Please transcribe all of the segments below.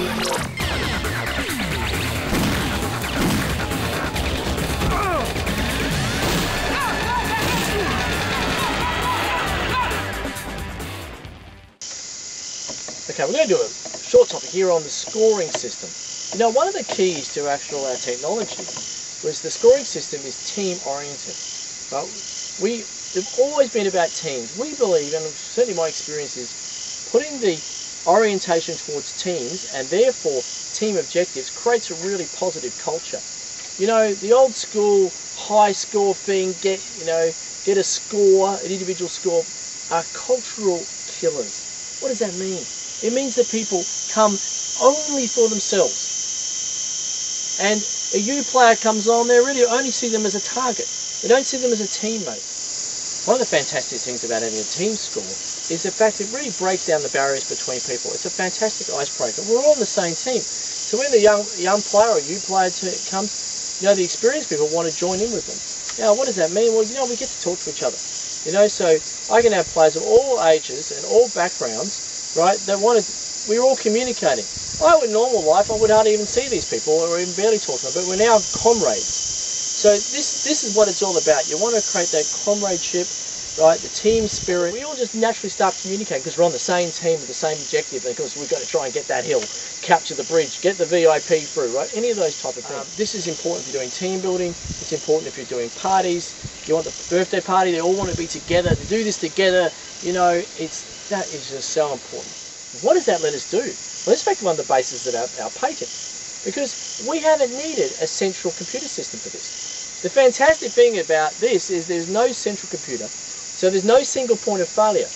Okay, we're going to do a short topic here on the scoring system. You know, one of the keys to our technology was the scoring system is team oriented. Right? We've always been about teams. We believe, and certainly my experience is, putting the orientation towards teams and therefore team objectives creates a really positive culture. You know, the old school high score thing, get a score, an individual score, are cultural killers. What does that mean? It means that people come only for themselves. And a U player comes on, they really only see them as a target. They don't see them as a teammate. One of the fantastic things about having a team score is the fact it really breaks down the barriers between people. It's a fantastic icebreaker. We're all on the same team. So when the young player or U player comes, you know, the experienced people want to join in with them. Now, what does that mean? Well, you know, we get to talk to each other. You know, so I can have players of all ages and all backgrounds, right, that we're all communicating. In normal life, I would hardly even see these people or even barely talk to them, but we're now comrades. So this is what it's all about. You want to create that comradeship, right, the team spirit. We all just naturally start communicating because we're on the same team with the same objective, because we've got to try and get that hill, capture the bridge, get the VIP through, right, any of those type of things. This is important if you're doing team building. It's important if you're doing parties. You want the birthday party, they all want to be together, to do this together. You know, that is just so important. What does that let us do? Well, let's make one of the bases of our patent, because we haven't needed a central computer system for this. The fantastic thing about this is there's no central computer, so there's no single point of failure.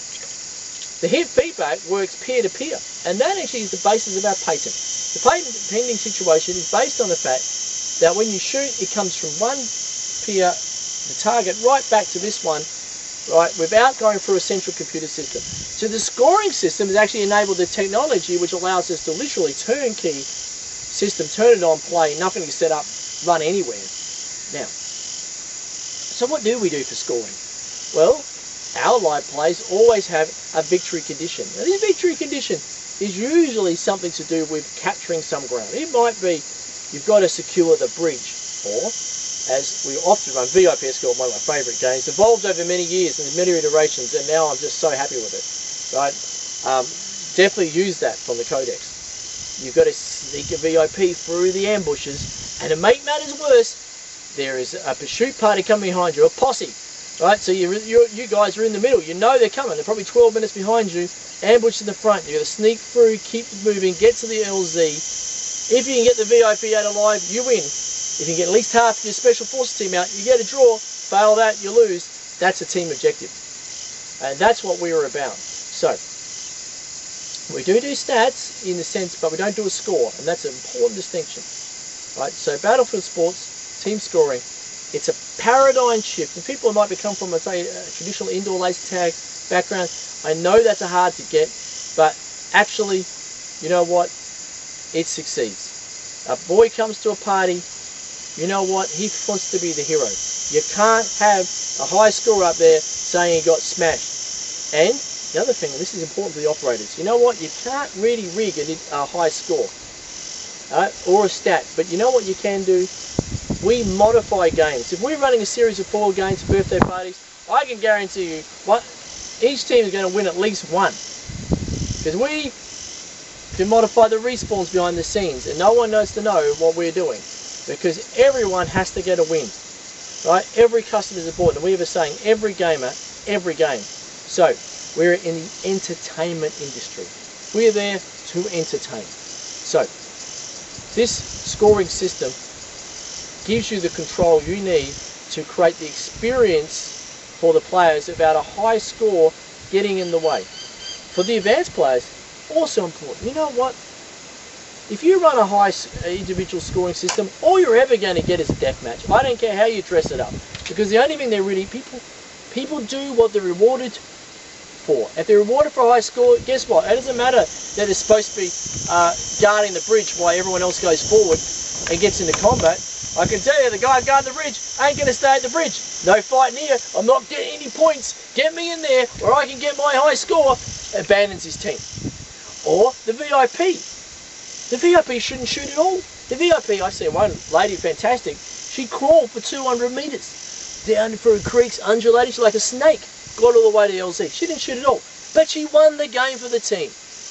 The hit feedback works peer-to-peer, and that actually is the basis of our patent. The patent pending situation is based on the fact that when you shoot, it comes from one peer, the target, right back to this one, right, without going through a central computer system. So the scoring system has actually enabled the technology which allows us to literally turnkey system, turn it on, play, nothing is set up, run anywhere. Now, so what do we do for scoring? Well, our live plays always have a victory condition. Now, this victory condition is usually something to do with capturing some ground. It might be you've got to secure the bridge, or as we often run, VIP Escort, one of my favourite games, evolved over many years and many iterations, and now I'm just so happy with it. Right? Definitely use that from the Codex. You've got to sneak a VIP through the ambushes, and to make matters worse, there is a pursuit party coming behind you, a posse. Right? So you guys are in the middle. You know they're coming. They're probably 12 minutes behind you. Ambush in the front. You've got to sneak through, keep moving, get to the LZ. If you can get the VIP out alive, you win. If you get at least half your special forces team out, you get a draw. Fail that, you lose. That's a team objective. And that's what we are about. So, we do stats in the sense, but we don't do a score. And that's an important distinction. Right? So, Battlefield Sports, team scoring, it's a paradigm shift. And people might come from, let's say, a traditional indoor laser tag background. I know that's hard to get, but actually, you know what? It succeeds. A boy comes to a party. You know what? He wants to be the hero. You can't have a high score up there saying he got smashed. And the other thing, and this is important for the operators, you know what? You can't really rig a high score or a stat. But you know what you can do? We modify games. If we're running a series of 4 games for birthday parties, I can guarantee you each team is going to win at least one. Because we can modify the respawns behind the scenes, and no one knows to know what we're doing. Because everyone has to get a win, right? Every customer is important. And we have a saying, every gamer, every game. So, we're in the entertainment industry. We're there to entertain. So, this scoring system gives you the control you need to create the experience for the players about a high score getting in the way. For the advanced players, also important. You know what? If you run a high individual scoring system, all you're ever going to get is a deathmatch. I don't care how you dress it up, because the only thing they're really people do what they're rewarded for. If they're rewarded for a high score, guess what? It doesn't matter that it's supposed to be guarding the bridge while everyone else goes forward and gets into combat. I can tell you, the guy guarding the bridge ain't going to stay at the bridge. No fighting here. I'm not getting any points. Get me in there, or I can get my high score. Abandons his team. Or the VIP. The VIP shouldn't shoot at all. The VIP, I see one lady, fantastic, she crawled for 200 metres. Down through creeks, undulating, she's like a snake. Got all the way to LZ. She didn't shoot at all. But she won the game for the team.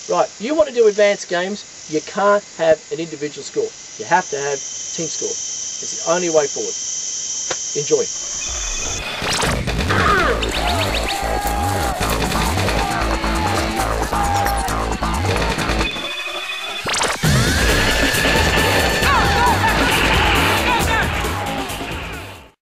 Right, you want to do advanced games, you can't have an individual score. You have to have team score. It's the only way forward. Enjoy.